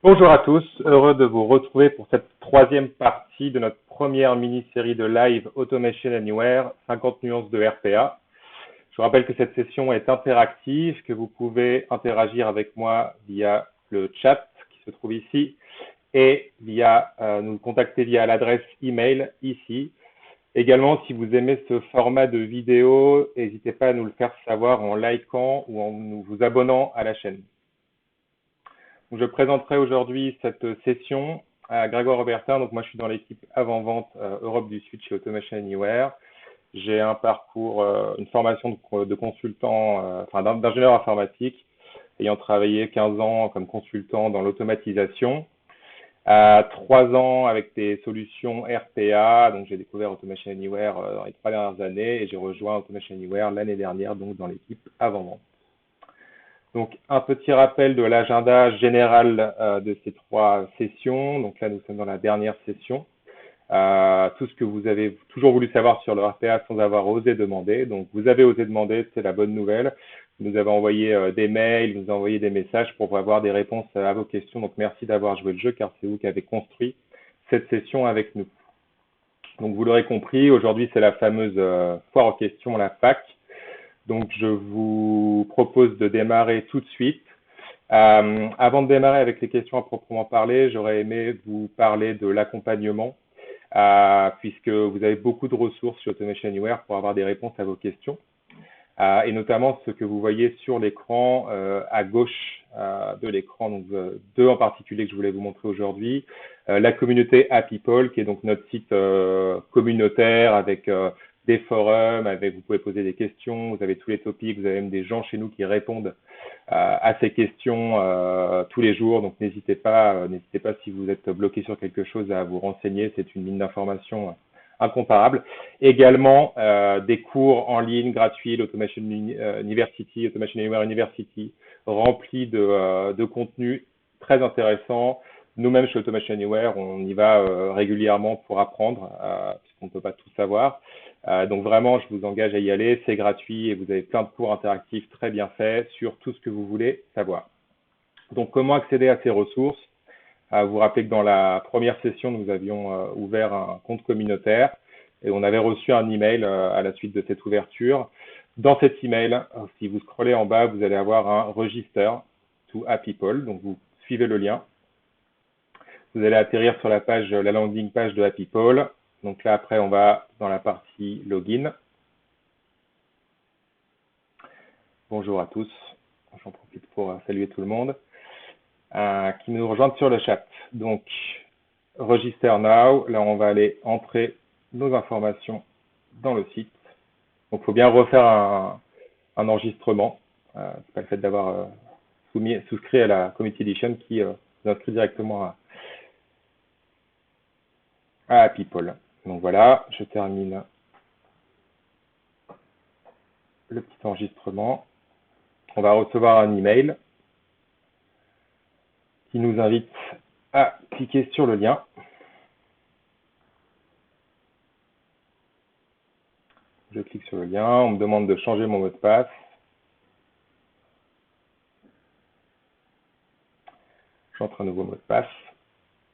Bonjour à tous, heureux de vous retrouver pour cette troisième partie de notre première mini-série de live Automation Anywhere, 50 nuances de RPA. Je vous rappelle que cette session est interactive, que vous pouvez interagir avec moi via le chat qui se trouve ici et nous contacter via l'adresse email ici. Également, si vous aimez ce format de vidéo, n'hésitez pas à nous le faire savoir en likant ou en vous abonnant à la chaîne. Je présenterai aujourd'hui cette session à Grégoire Robertin. Donc moi, je suis dans l'équipe avant-vente Europe du Sud chez Automation Anywhere. J'ai un parcours, une formation de consultant, d'ingénieur informatique, ayant travaillé 15 ans comme consultant dans l'automatisation. 3 ans avec des solutions RPA, donc j'ai découvert Automation Anywhere dans les 3 dernières années et j'ai rejoint Automation Anywhere l'année dernière, donc dans l'équipe avant-vente. Donc, un petit rappel de l'agenda général de ces 3 sessions. Donc là, nous sommes dans la dernière session. Tout ce que vous avez toujours voulu savoir sur le RPA sans avoir osé demander. Donc, vous avez osé demander, c'est la bonne nouvelle. Vous nous avez envoyé des mails, vous nous avez envoyé des messages pour avoir des réponses à vos questions. Donc, merci d'avoir joué le jeu car c'est vous qui avez construit cette session avec nous. Donc, vous l'aurez compris, aujourd'hui, c'est la fameuse foire aux questions, la FAQ. Donc, je vous propose de démarrer tout de suite. Avant de démarrer avec les questions à proprement parler, j'aurais aimé vous parler de l'accompagnement, puisque vous avez beaucoup de ressources sur Automation Anywhere pour avoir des réponses à vos questions, et notamment ce que vous voyez sur l'écran à gauche de l'écran, donc 2 en particulier que je voulais vous montrer aujourd'hui. La communauté AppPeople, qui est donc notre site communautaire avec des forums, vous pouvez poser des questions, vous avez tous les topics, vous avez même des gens chez nous qui répondent à ces questions tous les jours. Donc n'hésitez pas si vous êtes bloqué sur quelque chose à vous renseigner, c'est une mine d'informations incomparable. Également des cours en ligne gratuits, l'Automation University, Automation Anywhere University, remplis de contenu très intéressant. Nous-mêmes chez Automation Anywhere, on y va régulièrement pour apprendre, puisqu'on ne peut pas tout savoir. Donc vraiment, je vous engage à y aller, c'est gratuit et vous avez plein de cours interactifs très bien faits sur tout ce que vous voulez savoir. Donc comment accéder à ces ressources? Vous vous rappelez que dans la première session, nous avions ouvert un compte communautaire et on avait reçu un email à la suite de cette ouverture. Dans cet email, si vous scrollez en bas, vous allez avoir un register to AppPeople, donc vous suivez le lien. Vous allez atterrir sur la landing page de AppPeople. Donc là, après, on va dans la partie login. Bonjour à tous. J'en profite pour saluer tout le monde qui nous rejoignent sur le chat. Donc, Register Now. Là, on va aller entrer nos informations dans le site. Donc, il faut bien refaire un enregistrement. C'est pas le fait d'avoir souscrit à la Community Edition qui vous inscrit directement à AppPeople. Donc voilà, je termine le petit enregistrement. On va recevoir un email qui nous invite à cliquer sur le lien. Je clique sur le lien, on me demande de changer mon mot de passe. J'entre un nouveau mot de passe.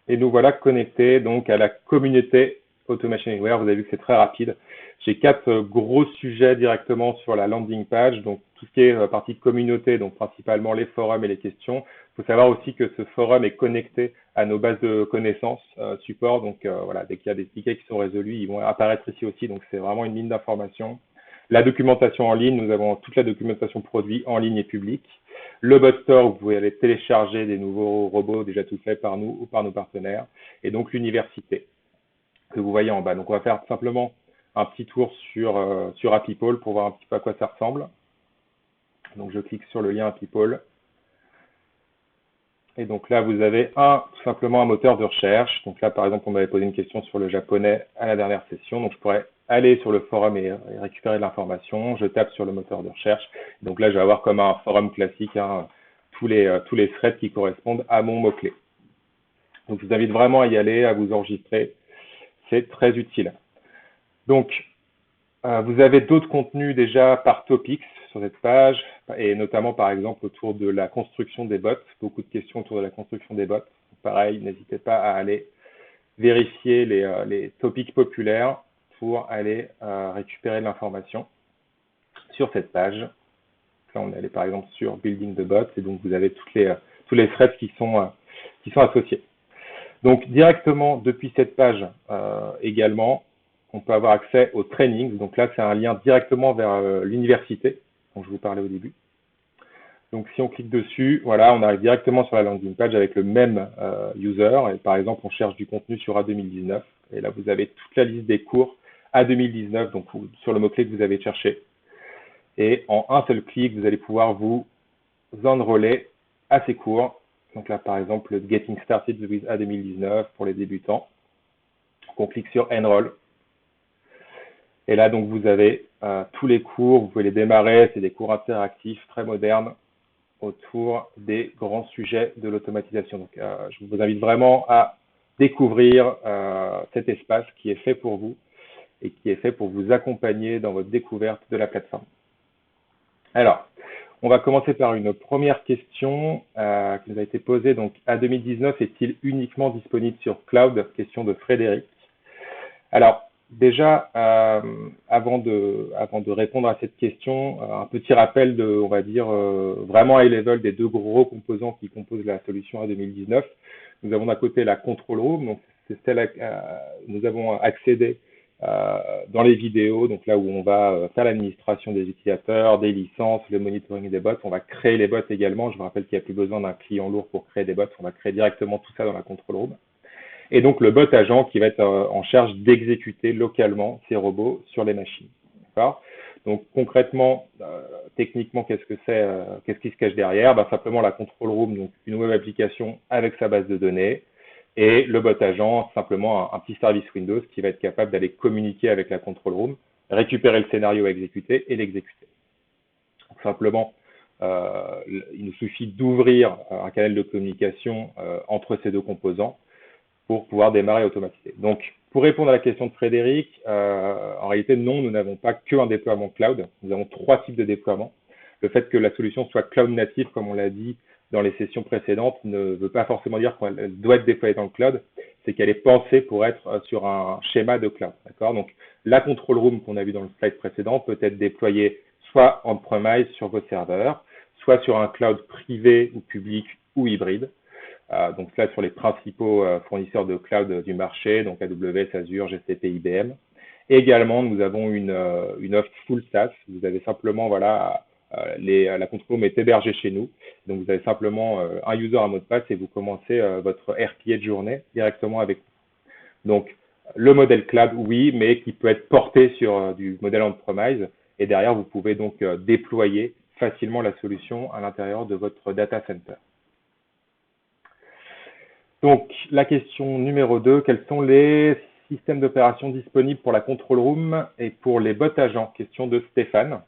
Et nous voilà connectés donc à la communauté Automation Anywhere. Vous avez vu que c'est très rapide. J'ai 4 gros sujets directement sur la landing page. Donc, tout ce qui est partie communauté, donc principalement les forums et les questions. Il faut savoir aussi que ce forum est connecté à nos bases de connaissances support. Donc, voilà, dès qu'il y a des tickets qui sont résolus, ils vont apparaître ici aussi. Donc, c'est vraiment une mine d'informations. La documentation en ligne, nous avons toute la documentation produit en ligne et publique. Le bot store, vous pouvez aller télécharger des nouveaux robots déjà tout faits par nous ou par nos partenaires. Et donc, l'université que vous voyez en bas. Donc, on va faire simplement un petit tour sur AppPeople pour voir un petit peu à quoi ça ressemble. Donc, je clique sur le lien AppPeople. Et donc là, vous avez tout simplement un moteur de recherche. Donc là, par exemple, on m'avait posé une question sur le japonais à la dernière session. Donc, je pourrais aller sur le forum et récupérer de l'information. Je tape sur le moteur de recherche. Donc là, je vais avoir comme un forum classique tous les threads qui correspondent à mon mot-clé. Donc, je vous invite vraiment à y aller, à vous enregistrer. C'est très utile. Donc, vous avez d'autres contenus déjà par topics sur cette page, et notamment par exemple autour de la construction des bots, beaucoup de questions autour de la construction des bots. Pareil, n'hésitez pas à aller vérifier les topics populaires pour aller récupérer de l'information sur cette page. Là, on est allé par exemple sur Building the Bots, et donc vous avez tous les threads qui sont associés. Donc directement depuis cette page également, on peut avoir accès aux trainings. Donc là, c'est un lien directement vers l'université dont je vous parlais au début. Donc si on clique dessus, voilà, on arrive directement sur la landing page avec le même user. Et par exemple, on cherche du contenu sur A2019. Et là, vous avez toute la liste des cours A2019, donc sur le mot-clé que vous avez cherché. Et en un seul clic, vous allez pouvoir vous enrôler à ces cours. Donc là, par exemple, le Getting Started with A2019 pour les débutants. Donc on clique sur Enroll. Et là, donc, vous avez tous les cours. Vous pouvez les démarrer. C'est des cours interactifs très modernes autour des grands sujets de l'automatisation. Donc, je vous invite vraiment à découvrir cet espace qui est fait pour vous et qui est fait pour vous accompagner dans votre découverte de la plateforme. Alors, on va commencer par une première question qui nous a été posée. Donc, A2019 est-il uniquement disponible sur Cloud? Question de Frédéric. Alors, déjà, avant de répondre à cette question, un petit rappel on va dire, vraiment high level des deux gros composants qui composent la solution A2019. Nous avons d'un côté la control room, donc c'est celle nous avons accédé dans les vidéos, donc là où on va faire l'administration des utilisateurs, des licences, le monitoring des bots. On va créer les bots également. Je vous rappelle qu'il n'y a plus besoin d'un client lourd pour créer des bots. On va créer directement tout ça dans la control room. Et donc le bot agent qui va être en charge d'exécuter localement ces robots sur les machines. D'accord ? Donc concrètement, techniquement, qu'est-ce qui se cache derrière? Simplement la control room, donc une web application avec sa base de données, et le bot agent, simplement un petit service Windows qui va être capable d'aller communiquer avec la control room, récupérer le scénario à exécuter et l'exécuter. Simplement, il nous suffit d'ouvrir un canal de communication entre ces deux composants pour pouvoir démarrer et automatiser. Donc, pour répondre à la question de Frédéric, en réalité, non, nous n'avons pas qu'un déploiement cloud. Nous avons 3 types de déploiements. Le fait que la solution soit cloud native, comme on l'a dit dans les sessions précédentes, ne veut pas forcément dire qu'elle doit être déployée dans le cloud. C'est qu'elle est pensée pour être sur un schéma de cloud. D'accord ? Donc, la control room qu'on a vu dans le slide précédent peut être déployée soit on-premise sur vos serveurs, soit sur un cloud privé ou public ou hybride. Donc là, sur les principaux fournisseurs de cloud du marché, donc AWS, Azure, GCP, IBM. Et également, nous avons une offre full SaaS. Vous avez simplement, voilà, la control room est hébergée chez nous. Donc vous avez simplement un user à mot de passe et vous commencez votre RPA de journée directement avec nous. Donc le modèle cloud, oui, mais qui peut être porté sur du modèle on-premise. Et derrière, vous pouvez donc déployer facilement la solution à l'intérieur de votre data center. Donc, la question numéro 2, quels sont les systèmes d'opération disponibles pour la control room et pour les bots agents? Question de Stéphane.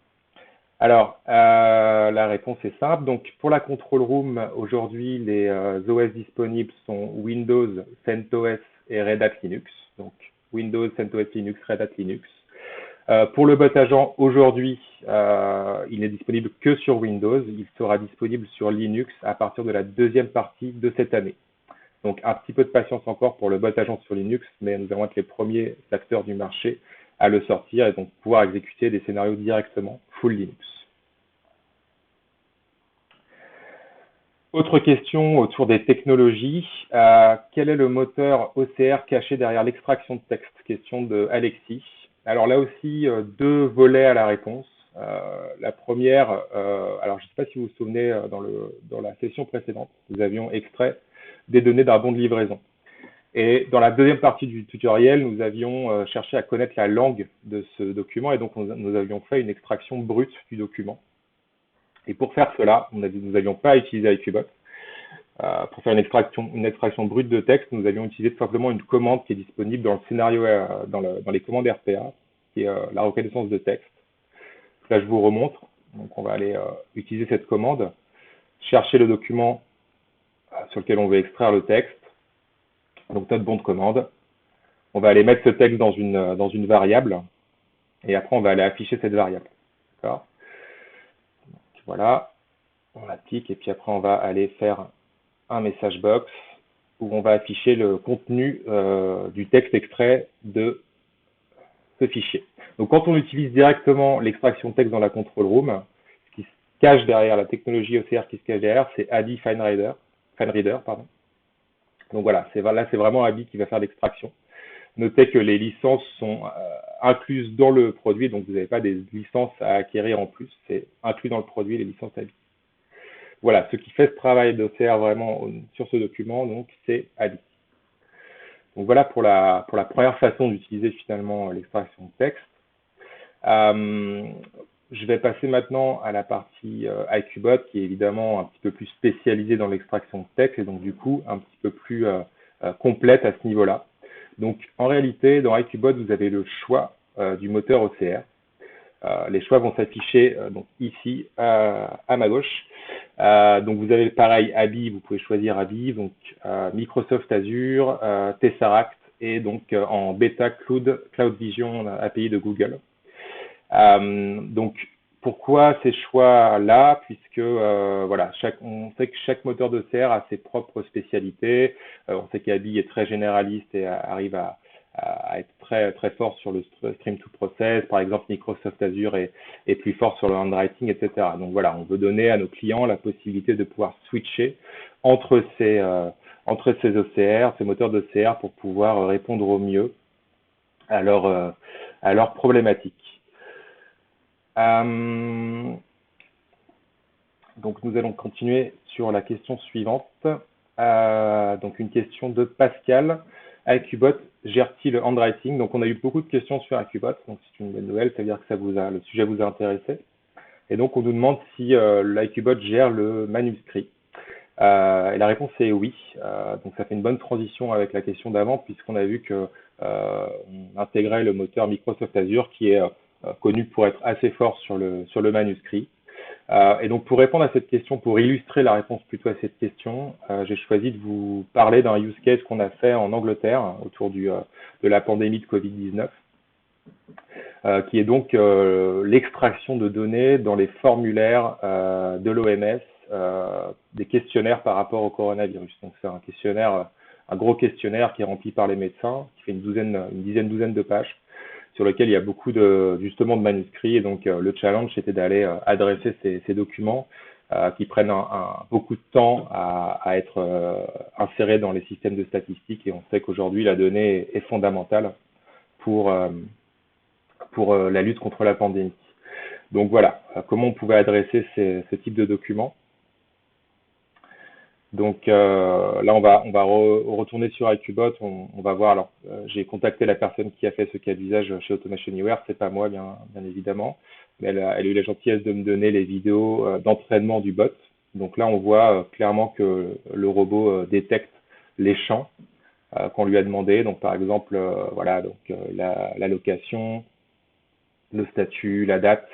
Alors, la réponse est simple. Donc, pour la control room, aujourd'hui, les OS disponibles sont Windows, CentOS et Red Hat Linux. Donc, Windows, CentOS Linux, Red Hat Linux. Pour le bot agent, aujourd'hui, il n'est disponible que sur Windows. Il sera disponible sur Linux à partir de la deuxième partie de cette année. Donc, un petit peu de patience encore pour le bot agent sur Linux, mais nous allons être les premiers acteurs du marché à le sortir et donc pouvoir exécuter des scénarios directement full Linux. Autre question autour des technologies. Quel est le moteur OCR caché derrière l'extraction de texte? Question de Alexis. Alors là aussi, 2 volets à la réponse. La première, alors je ne sais pas si vous vous souvenez, dans la session précédente, nous avions extrait des données d'un bon de livraison. Et dans la deuxième partie du tutoriel, nous avions cherché à connaître la langue de ce document et donc nous avions fait une extraction brute du document. Et pour faire cela, nous n'avions pas utilisé IQbot. Pour faire une extraction brute de texte, nous avions utilisé tout simplement une commande qui est disponible dans le scénario, dans les commandes RPA, qui est la reconnaissance de texte. Là, je vous remontre. Donc, on va aller utiliser cette commande, chercher le document sur lequel on veut extraire le texte, donc notre bon de commande. On va aller mettre ce texte dans une variable, et après on va aller afficher cette variable. voilà, on applique et puis après on va aller faire un message box où on va afficher le contenu du texte extrait de ce fichier. Donc quand on utilise directement l'extraction de texte dans la control room, ce qui se cache derrière la technologie OCR qui se cache derrière, c'est ABI FineReader, pardon. Donc voilà, là c'est vraiment ABI qui va faire l'extraction. Notez que les licences sont incluses dans le produit, donc vous n'avez pas des licences à acquérir en plus, c'est inclus dans le produit les licences ABI. Voilà, ce qui fait ce travail d'OCR vraiment sur ce document, donc c'est ABI. Donc voilà pour la première façon d'utiliser finalement l'extraction de texte. Je vais passer maintenant à la partie IQBot qui est évidemment un petit peu plus spécialisée dans l'extraction de texte et donc du coup un petit peu plus complète à ce niveau-là. Donc en réalité, dans IQBot, vous avez le choix du moteur OCR. Les choix vont s'afficher donc ici à ma gauche. Donc vous avez pareil ABI, vous pouvez choisir ABI, donc Microsoft Azure, Tesseract et donc en bêta Cloud Vision API de Google. Donc pourquoi ces choix-là? Puisque voilà, on sait que chaque moteur d'OCR a ses propres spécialités. On sait qu'ABI est très généraliste et arrive à être très, très fort sur le stream to process. Par exemple, Microsoft Azure est plus fort sur le handwriting, etc. Donc voilà, on veut donner à nos clients la possibilité de pouvoir switcher entre ces OCR, ces moteurs d'OCR pour pouvoir répondre au mieux à leurs problématiques. Donc nous allons continuer sur la question suivante. Donc une question de Pascal. IQBot gère-t-il le handwriting? Donc on a eu beaucoup de questions sur IQBot, donc c'est une bonne nouvelle, ça veut dire que le sujet vous a intéressé. Et donc on nous demande si l'IQBot gère le manuscrit. Et la réponse est oui. Donc ça fait une bonne transition avec la question d'avant, puisqu'on a vu que on intégrait le moteur Microsoft Azure qui est connu pour être assez fort sur le manuscrit. Et donc pour répondre à cette question, pour illustrer la réponse plutôt à cette question, j'ai choisi de vous parler d'un use case qu'on a fait en Angleterre autour de la pandémie de Covid-19, qui est donc l'extraction de données dans les formulaires de l'OMS, des questionnaires par rapport au coronavirus. Donc c'est un questionnaire, un gros questionnaire qui est rempli par les médecins, qui fait une douzaine de pages, sur lequel il y a beaucoup justement de manuscrits. Et donc le challenge, c'était d'aller adresser ces documents qui prennent beaucoup de temps à être insérés dans les systèmes de statistiques. Et on sait qu'aujourd'hui, la donnée est fondamentale pour la lutte contre la pandémie. Donc voilà, comment on pouvait adresser ce type de documents. Donc là, on va retourner sur IQBot. On va voir. Alors, j'ai contacté la personne qui a fait ce cas d'usage chez Automation Anywhere. C'est pas moi, bien évidemment, mais elle a eu la gentillesse de me donner les vidéos d'entraînement du bot. Donc là, on voit clairement que le robot détecte les champs qu'on lui a demandé. Donc par exemple, voilà, donc la location, le statut, la date.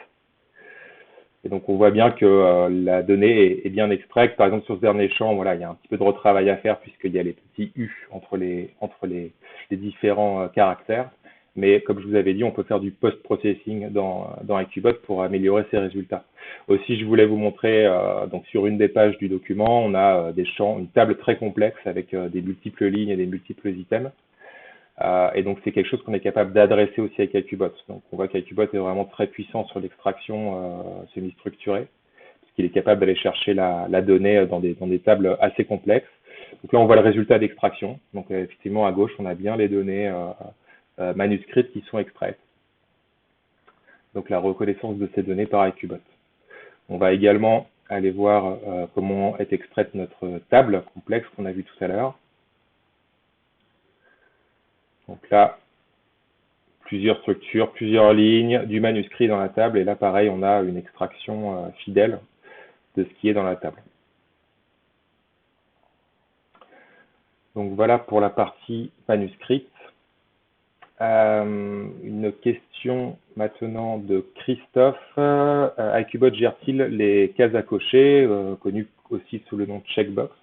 Et donc, on voit bien que la donnée est bien extraite. Par exemple, sur ce dernier champ, voilà, il y a un petit peu de retravail à faire puisqu'il y a les petits U entre les différents caractères. Mais comme je vous avais dit, on peut faire du post-processing dans IQBot pour améliorer ses résultats. Aussi, je voulais vous montrer, donc sur une des pages du document, on a des champs, une table très complexe avec des multiples lignes et des multiples items. Et donc, c'est quelque chose qu'on est capable d'adresser aussi avec IQBot. Donc, on voit qu'IQBot est vraiment très puissant sur l'extraction semi-structurée, puisqu'il est capable d'aller chercher la donnée dans des tables assez complexes. Donc là, on voit le résultat d'extraction. Donc, effectivement, à gauche, on a bien les données manuscrites qui sont extraites. Donc, la reconnaissance de ces données par IQBot. On va également aller voir comment est extraite notre table complexe qu'on a vu tout à l'heure. Donc là, plusieurs structures, plusieurs lignes, du manuscrit dans la table. Et là, pareil, on a une extraction fidèle de ce qui est dans la table. Donc voilà pour la partie manuscrite. Une question maintenant de Christophe. IQBot gère-t-il les cases à cocher, connues aussi sous le nom de checkbox?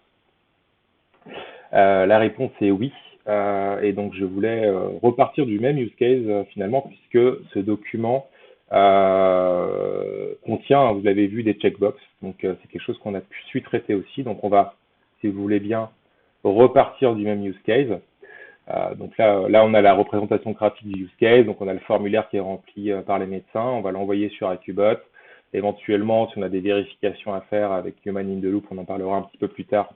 La réponse est oui. Et donc je voulais repartir du même use case finalement, puisque ce document contient, vous l'avez vu, des checkbox. Donc, c'est quelque chose qu'on a su traiter aussi. Donc, on va, si vous voulez bien, repartir du même use case. Donc là, on a la représentation graphique du use case. Donc, on a le formulaire qui est rempli par les médecins. On va l'envoyer sur AccuBot. Éventuellement, si on a des vérifications à faire avec Human in the Loop, on en parlera un petit peu plus tard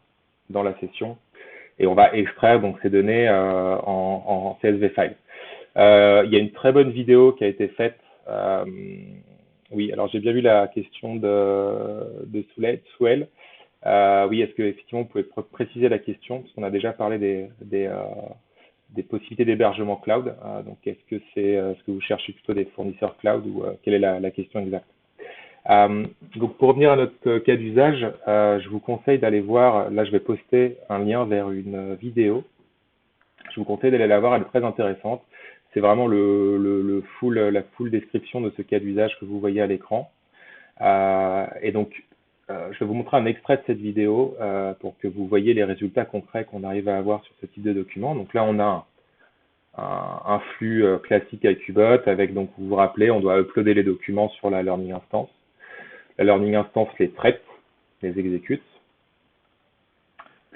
dans la session. Et on va extraire donc ces données en CSV file. Il y a une très bonne vidéo qui a été faite. Oui, alors j'ai bien vu la question de Souel. Oui, est-ce que effectivement vous pouvez préciser la question, parce qu'on a déjà parlé des possibilités d'hébergement cloud. Donc, est-ce que vous cherchez plutôt des fournisseurs cloud ou quelle est la question exacte? Donc, pour revenir à notre cas d'usage, je vous conseille d'aller voir. Là, je vais poster un lien vers une vidéo. Je vous conseille d'aller la voir, elle est très intéressante. C'est vraiment la full description de ce cas d'usage que vous voyez à l'écran. Et donc, je vais vous montrer un extrait de cette vidéo pour que vous voyez les résultats concrets qu'on arrive à avoir sur ce type de document. Donc là, on a un flux classique AccuBot avec, donc vous vous rappelez, on doit uploader les documents sur la Learning Instance. La Learning Instance les traite, les exécute.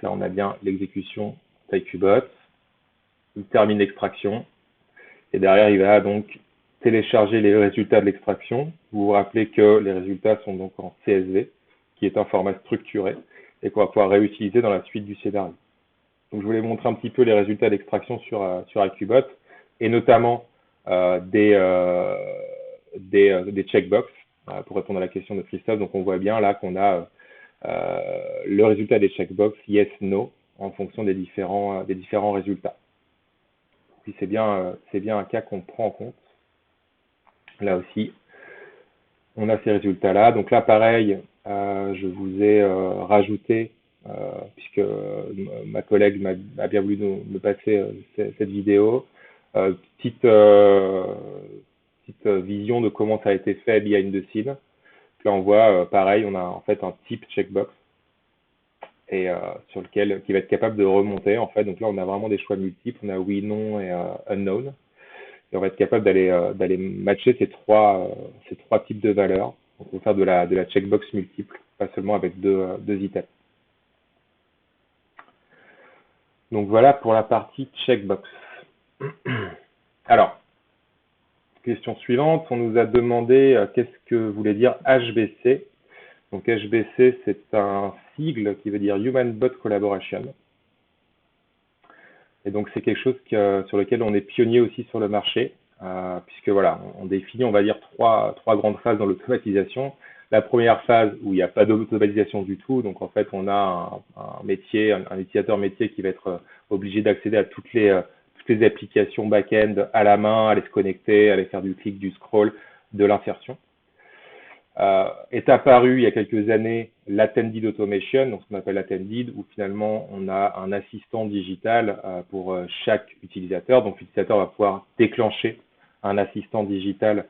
Là, on a bien l'exécution d'AccuBot. Il termine l'extraction. Et derrière, il va donc télécharger les résultats de l'extraction. Vous vous rappelez que les résultats sont donc en CSV, qui est un format structuré, et qu'on va pouvoir réutiliser dans la suite du scénario. Donc, je voulais montrer un petit peu les résultats d'extraction sur AccuBot, et notamment des checkbox, pour répondre à la question de Christophe. Donc, on voit bien là qu'on a le résultat des checkbox yes, no, en fonction des différents résultats. Puis c'est bien un cas qu'on prend en compte. Là aussi, on a ces résultats-là. Donc là, pareil, je vous ai rajouté, puisque ma collègue a bien voulu me passer cette vidéo, petite vision de comment ça a été fait behind the scene. Là, on voit, pareil, on a en fait un type checkbox et sur lequel qui va être capable de remonter en fait. Donc là, on a vraiment des choix multiples. On a oui, non et unknown. Et on va être capable d'aller matcher ces trois types de valeurs. Donc, on va faire de la checkbox multiple, pas seulement avec deux items. Donc voilà pour la partie checkbox. Alors, question suivante, on nous a demandé qu'est-ce que voulait dire HBC. Donc HBC, c'est un sigle qui veut dire Human Bot Collaboration. Et donc c'est quelque chose sur lequel on est pionnier aussi sur le marché, puisque voilà, on définit, on va dire, trois grandes phases dans l'automatisation. La première phase où il n'y a pas d'automatisation du tout, donc en fait on a un utilisateur métier qui va être obligé d'accéder à toutes les applications back-end à la main, aller se connecter, aller faire du clic, du scroll, de l'insertion. Est apparu il y a quelques années l'Attended Automation, donc ce qu'on appelle Attended, où finalement on a un assistant digital pour chaque utilisateur. Donc l'utilisateur va pouvoir déclencher un assistant digital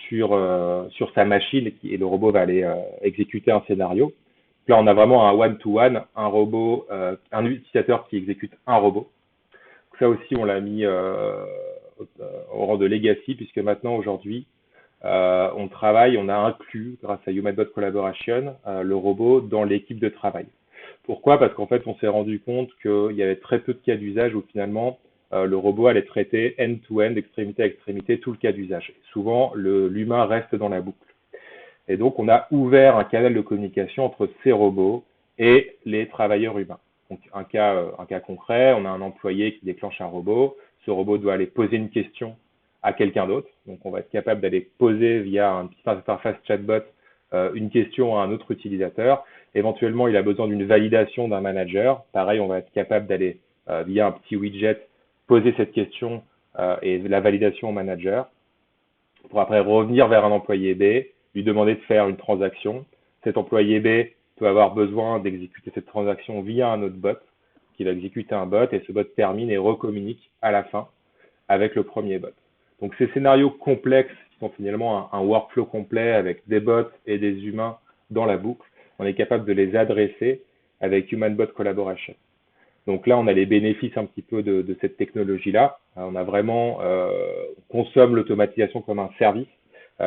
sur sa machine et le robot va aller exécuter un scénario. Là, on a vraiment un one-to-one, un robot, un utilisateur qui exécute un robot. Donc, ça aussi, on l'a mis au rang de legacy, puisque maintenant, aujourd'hui, on a inclus, grâce à HumanBot Collaboration, le robot dans l'équipe de travail. Pourquoi? Parce qu'en fait, on s'est rendu compte qu'il y avait très peu de cas d'usage où finalement, le robot allait traiter end-to-end, extrémité à extrémité, tout le cas d'usage. Souvent, l'humain reste dans la boucle. Et donc, on a ouvert un canal de communication entre ces robots et les travailleurs humains. Donc, un cas concret, on a un employé qui déclenche un robot. Ce robot doit aller poser une question à quelqu'un d'autre. Donc, on va être capable d'aller poser via un petit interface chatbot une question à un autre utilisateur. Éventuellement, il a besoin d'une validation d'un manager. Pareil, on va être capable d'aller, via un petit widget, poser cette question et la validation au manager pour après revenir vers un employé B, lui demander de faire une transaction. Cet employé B peut avoir besoin d'exécuter cette transaction via un autre bot qui va exécuter un bot et ce bot termine et recommunique à la fin avec le premier bot. Donc ces scénarios complexes qui sont finalement un workflow complet avec des bots et des humains dans la boucle, on est capable de les adresser avec HumanBot Collaboration. Donc là, on a les bénéfices un petit peu de cette technologie-là. On a vraiment, on consomme l'automatisation comme un service.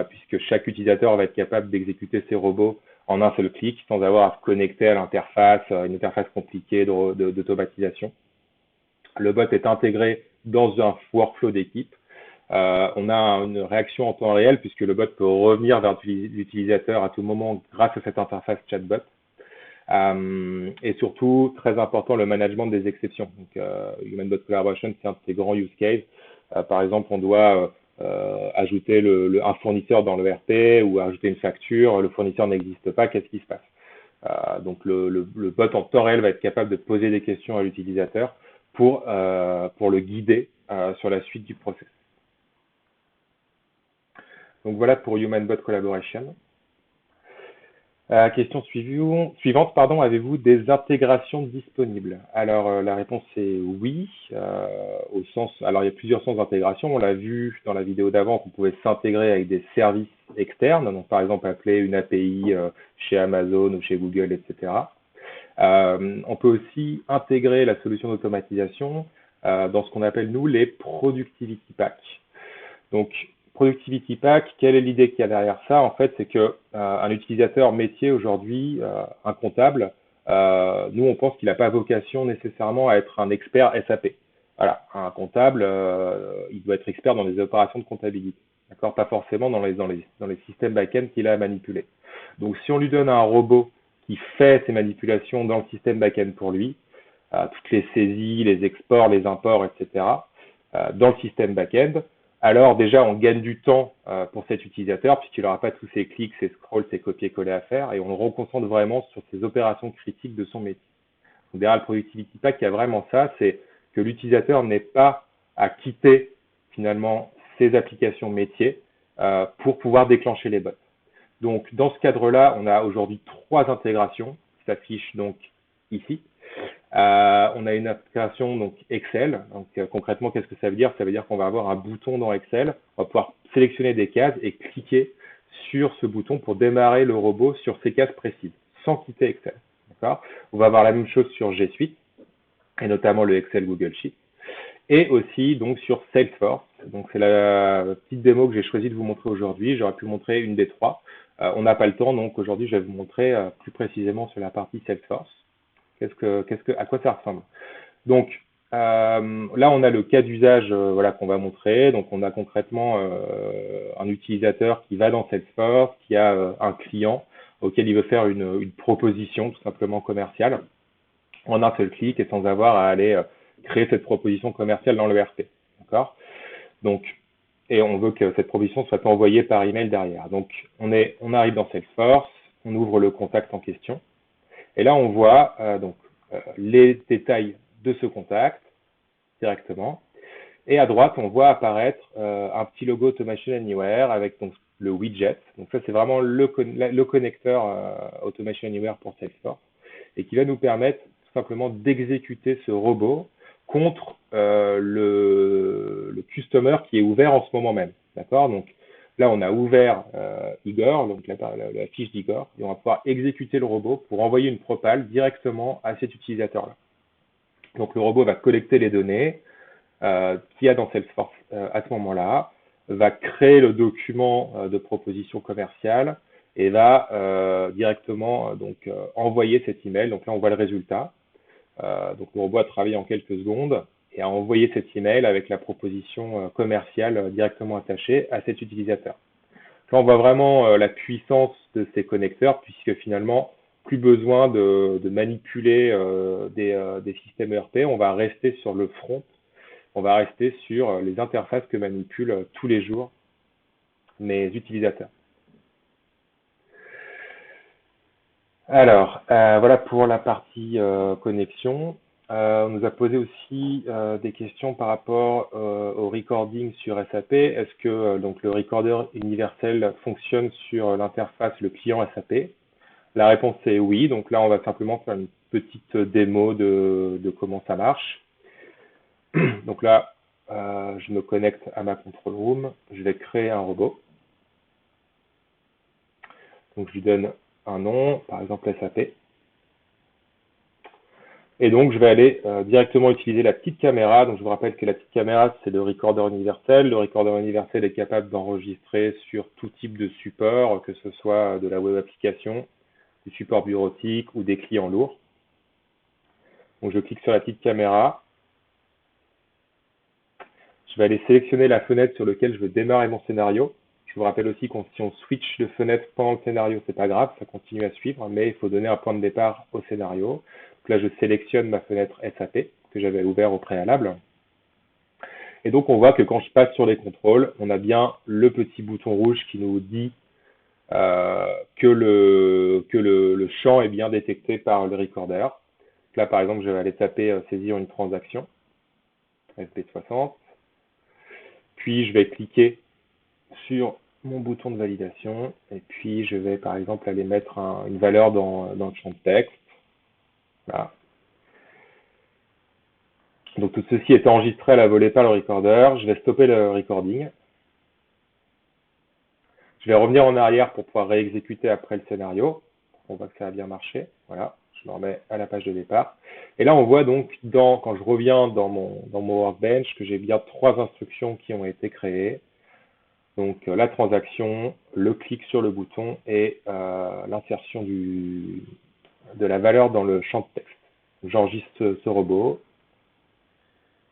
puisque chaque utilisateur va être capable d'exécuter ses robots en un seul clic, sans avoir à se connecter à l'interface, une interface compliquée d'automatisation. Le bot est intégré dans un workflow d'équipe. On a une réaction en temps réel, puisque le bot peut revenir vers l'utilisateur à tout moment grâce à cette interface chatbot. Et surtout, très important, le management des exceptions. Donc, Human Bot Collaboration, c'est un de ces grands use cases. Par exemple, on doit ajouter un fournisseur dans le RP ou ajouter une facture, le fournisseur n'existe pas, qu'est-ce qui se passe? Donc, le bot en temps réel va être capable de poser des questions à l'utilisateur pour le guider sur la suite du process. Donc, voilà pour Human Bot Collaboration. Question suivante, avez-vous des intégrations disponibles? Alors, la réponse est oui, alors il y a plusieurs sens d'intégration. On l'a vu dans la vidéo d'avant qu'on pouvait s'intégrer avec des services externes, donc par exemple appeler une API chez Amazon ou chez Google, etc. On peut aussi intégrer la solution d'automatisation dans ce qu'on appelle, nous, les Productivity Packs. Donc, Productivity Pack, quelle est l'idée qu'il y a derrière ça? En fait, c'est que un utilisateur métier aujourd'hui, un comptable, nous on pense qu'il n'a pas vocation nécessairement à être un expert SAP. Voilà, un comptable, il doit être expert dans les opérations de comptabilité, d'accord? Pas forcément dans les systèmes back-end qu'il a à manipuler. Donc, si on lui donne un robot qui fait ces manipulations dans le système back-end pour lui, toutes les saisies, les exports, les imports, etc., dans le système back-end, alors déjà on gagne du temps pour cet utilisateur puisqu'il n'aura pas tous ses clics, ses scrolls, ses copier-coller à faire et on le reconcentre vraiment sur ces opérations critiques de son métier. Donc derrière le Productivity Pack, il y a vraiment ça, c'est que l'utilisateur n'ait pas à quitter finalement ses applications métiers pour pouvoir déclencher les bots. Donc dans ce cadre-là, on a aujourd'hui 3 intégrations qui s'affichent donc ici. On a une intégration donc Excel. Donc concrètement, qu'est-ce que ça veut dire? Ça veut dire qu'on va avoir un bouton dans Excel. On va pouvoir sélectionner des cases et cliquer sur ce bouton pour démarrer le robot sur ces cases précises, sans quitter Excel. On va avoir la même chose sur G Suite, et notamment le Excel Google Sheet, et aussi donc sur Salesforce. Donc c'est la petite démo que j'ai choisi de vous montrer aujourd'hui. J'aurais pu montrer une des 3. On n'a pas le temps, donc aujourd'hui je vais vous montrer plus précisément sur la partie Salesforce. À quoi ça ressemble? Donc là, on a le cas d'usage voilà, qu'on va montrer. Donc on a concrètement un utilisateur qui va dans Salesforce, qui a un client auquel il veut faire une proposition tout simplement commerciale en un seul clic et sans avoir à aller créer cette proposition commerciale dans le RP. D'accord? Donc, et on veut que cette proposition soit envoyée par email derrière. Donc on arrive dans Salesforce, on ouvre le contact en question. Et là, on voit les détails de ce contact directement. Et à droite, on voit apparaître un petit logo Automation Anywhere avec donc, le widget. Donc ça, c'est vraiment le connecteur Automation Anywhere pour Salesforce et qui va nous permettre tout simplement d'exécuter ce robot contre le customer qui est ouvert en ce moment même. D'accord? Donc là, on a ouvert Igor, donc la fiche d'Igor, et on va pouvoir exécuter le robot pour envoyer une propale directement à cet utilisateur-là. Donc le robot va collecter les données qu'il y a dans Salesforce à ce moment-là, va créer le document de proposition commerciale et va directement envoyer cet email. Donc là, on voit le résultat. Donc le robot a travaillé en quelques secondes et a envoyé cet email avec la proposition commerciale directement attachée à cet utilisateur. Là, on voit vraiment la puissance de ces connecteurs, puisque finalement, plus besoin de manipuler des systèmes ERP, on va rester sur le front, on va rester sur les interfaces que manipulent tous les jours mes utilisateurs. Alors, voilà pour la partie connexion. On nous a posé aussi des questions par rapport au recording sur SAP. Est-ce que donc le recorder universel fonctionne sur l'interface le client SAP? La réponse est oui. Donc là, on va simplement faire une petite démo de comment ça marche. Donc là, je me connecte à ma control room. Je vais créer un robot. Donc je lui donne un nom, par exemple SAP. Et donc, je vais aller directement utiliser la petite caméra. Donc, je vous rappelle que la petite caméra, c'est le recorder universel. Le recorder universel est capable d'enregistrer sur tout type de support, que ce soit de la web application, du support bureautique ou des clients lourds. Donc, je clique sur la petite caméra. Je vais aller sélectionner la fenêtre sur laquelle je veux démarrer mon scénario. Je vous rappelle aussi que si on switch de fenêtre pendant le scénario, c'est pas grave, ça continue à suivre, mais il faut donner un point de départ au scénario. Donc là, je sélectionne ma fenêtre SAP que j'avais ouvert au préalable. Et donc, on voit que quand je passe sur les contrôles, on a bien le petit bouton rouge qui nous dit que le champ est bien détecté par le recorder. Donc là, par exemple, je vais aller taper saisir une transaction, FP60. Puis, je vais cliquer sur mon bouton de validation et puis je vais par exemple aller mettre une valeur dans le champ de texte. Voilà. Donc tout ceci est enregistré à la volée par le recorder. Je vais stopper le recording. Je vais revenir en arrière pour pouvoir réexécuter après le scénario. On voit que ça a bien marché. Voilà, je me remets à la page de départ. Et là, on voit donc, quand je reviens dans mon workbench, que j'ai bien 3 instructions qui ont été créées. Donc la transaction, le clic sur le bouton et l'insertion de la valeur dans le champ de texte. J'enregistre ce robot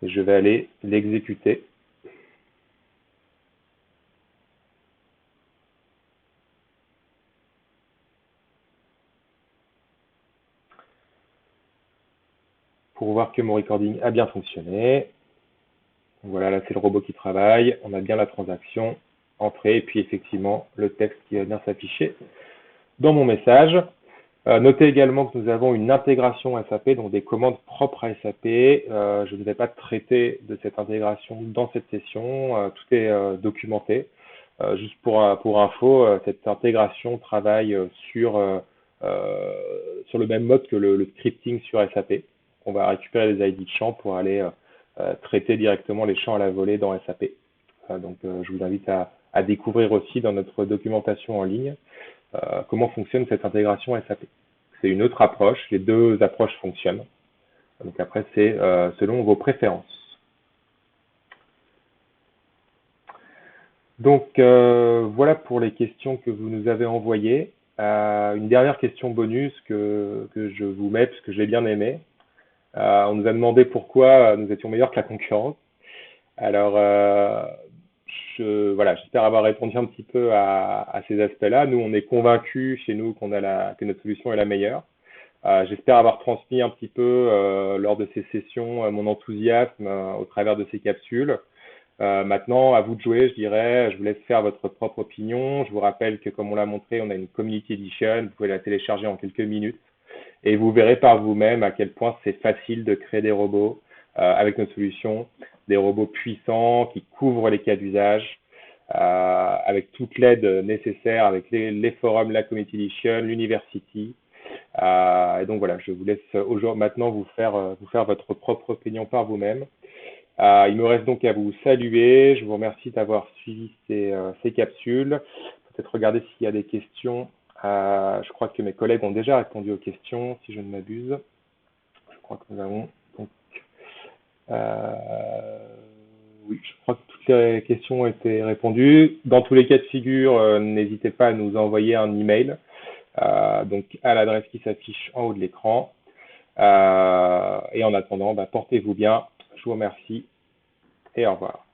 et je vais aller l'exécuter. Pour voir que mon recording a bien fonctionné. Voilà, là c'est le robot qui travaille, on a bien la transaction entrée et puis effectivement le texte qui va bien s'afficher dans mon message. Notez également que nous avons une intégration SAP, donc des commandes propres à SAP. Je ne vais pas traiter de cette intégration dans cette session, tout est documenté. Juste pour info, cette intégration travaille sur le même mode que le scripting sur SAP. On va récupérer les ID de champs pour aller traiter directement les champs à la volée dans SAP. Donc je vous invite à découvrir aussi dans notre documentation en ligne comment fonctionne cette intégration SAP. C'est une autre approche, les deux approches fonctionnent. Donc après, c'est selon vos préférences. Donc voilà pour les questions que vous nous avez envoyées. Une dernière question bonus que je vous mets, parce que je l'ai bien aimé. On nous a demandé pourquoi nous étions meilleurs que la concurrence. Alors, voilà, j'espère avoir répondu un petit peu à ces aspects-là. Nous, on est convaincus chez nous que notre solution est la meilleure. J'espère avoir transmis un petit peu lors de ces sessions mon enthousiasme au travers de ces capsules. Maintenant, à vous de jouer, je dirais. Je vous laisse faire votre propre opinion. Je vous rappelle que, comme on l'a montré, on a une Community Edition. Vous pouvez la télécharger en quelques minutes. Et vous verrez par vous-même à quel point c'est facile de créer des robots avec notre solution. Des robots puissants qui couvrent les cas d'usage, avec toute l'aide nécessaire, avec les forums, la Community Edition, l'University. Et donc voilà, je vous laisse maintenant vous faire votre propre opinion par vous-même. Il me reste donc à vous saluer. Je vous remercie d'avoir suivi ces capsules. Peut-être regarder s'il y a des questions. Je crois que mes collègues ont déjà répondu aux questions, si je ne m'abuse. Je crois que nous avons donc... oui, je crois que toutes les questions ont été répondues. Dans tous les cas de figure, n'hésitez pas à nous envoyer un email, donc à l'adresse qui s'affiche en haut de l'écran. Et en attendant, portez-vous bien. Je vous remercie et au revoir.